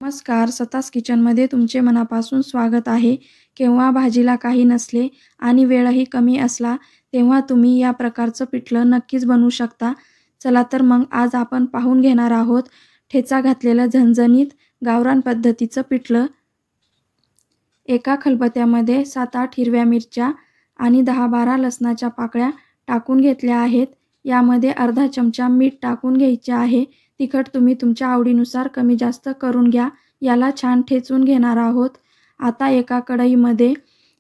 नमस्कार, सतास किचनमध्ये तुमचे मनापासून स्वागत आहे. केव्हा भाजीला काही नसले आणि वेळही कमी असला तेव्हा तुम्ही या प्रकारचं पिठलं नक्कीच बनवू शकता. चला तर मग आज आपण पाहून घेणार आहोत ठेचा घातलेलं झणझणीत गावरान पद्धतीचं पिठलं. एका खलबत्त्यामध्ये 7-8 हिरव्या मिरच्या आणि 10-12 लसणाच्या पाकळ्या टाकून घेतल्या आहेत. यामध्ये अर्धा चमचा मीठ टाकून घ्यायचे आहे. तिखट तुम्ही तुमच्या आवडीनुसार कमी जास्त करून घ्या. याला छान ठेचून घेणार आहोत. आता एका कढईमध्ये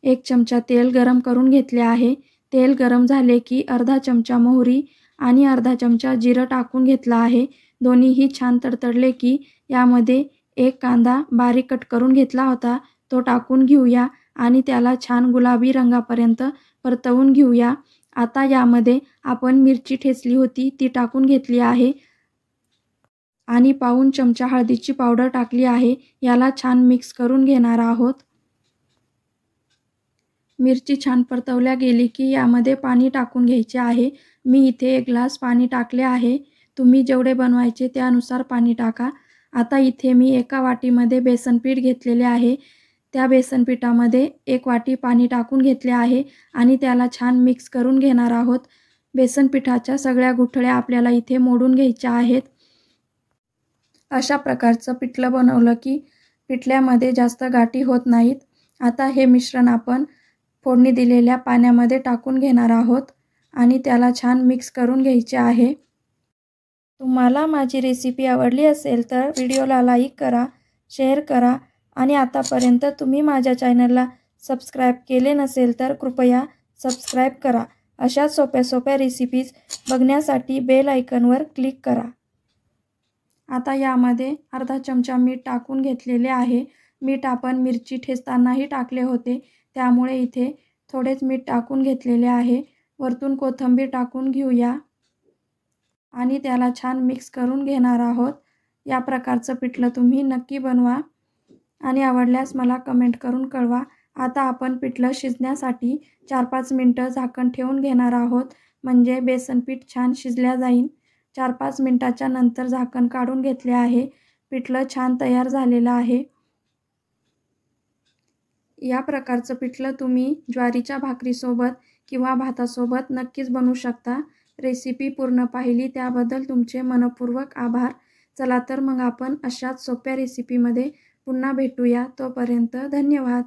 1 चमचा तेल गरम करून घेतले आहे. तेल गरम झाले की अर्धा चमचा मोहरी आणि अर्धा चमचा जिरं टाकून घेतला आहे. दोन्हीही छान तडतडले की यामध्ये 1 कांदा बारीक कट करून घेतला होता तो टाकून घेऊया आणि त्याला छान गुलाबी रंगापर्यंत परतवून घेऊया. आता यामध्ये आपण मिरची ठेचली होती ती टाकून घेतली आहे आणि पाऊण चमचा हळदीची पावडर टाकली आहे. याला छान मिक्स करून घेणार आहोत. मिरची छान परतवल्या गेली की यामध्ये पाणी टाकून घ्यायचे आहे. मी इथे 1 ग्लास पाणी टाकले आहे. तुम्ही जेवढे बनवायचे त्यानुसार पाणी टाका. आता इथे मी एका वाटीमध्ये बेसन पीठ घेतलेले आहे. त्या बेसन पिठामध्ये 1 वाटी पाणी टाकून घेतले आहे आणि त्याला छान मिक्स करून घेणार आहोत. बेसन पिठाच्या सगळ्या गुठळ्या आपल्याला इथे मोडून घ्यायच्या आहेत. अशा प्रकारचं पिठलं बनवलं की पिठल्यामध्ये जास्त गाठी होत नाहीत. आता हे मिश्रण आपण फोडणी दिलेल्या पाण्यामध्ये टाकून घेणार आहोत आणि त्याला छान मिक्स करून घ्यायचे आहे. तुम्हाला माझी रेसिपी आवडली असेल तर व्हिडिओला लाईक करा, शेअर करा आणि आतापर्यंत तुम्ही माझ्या चॅनलला सबस्क्राईब केले नसेल तर कृपया सबस्क्राईब करा. अशा सोप्या रेसिपीज बघण्यासाठी बेल आयकॉनवर क्लिक करा. आता यामध्ये अर्धा चमचा मीठ टाकून घेतलेले आहे. मीठ आपण मिरची ठेचतानाही टाकले होते त्यामुळे इथे थोडेच मीठ टाकून घेतलेले आहे. वरतून कोथिंबीर टाकून घेऊया आणि त्याला छान मिक्स करून घेणार आहोत. या प्रकारचं पिठलं तुम्ही नक्की बनवा आणि आवडल्यास मला कमेंट करून कळवा. आता आपण पिठलं शिजण्यासाठी 4-5 मिनटं झाकण ठेवून घेणार आहोत म्हणजे बेसन पीठ छान शिजल्या जाईल. 4-5 मिनटाच्या नंतर झाकण काढून घेतले आहे. पिठलं छान तयार झालेलं आहे. या प्रकारचं पिठलं तुम्ही ज्वारीच्या भाकरीसोबत किंवा भातासोबत नक्कीच बनवू शकता. रेसिपी पूर्ण पाहिली त्याबद्दल तुमचे मनपूर्वक आभार. चला तर मग आपण अशाच सोप्या रेसिपीमध्ये पुन्हा भेटूया. तोपर्यंत धन्यवाद.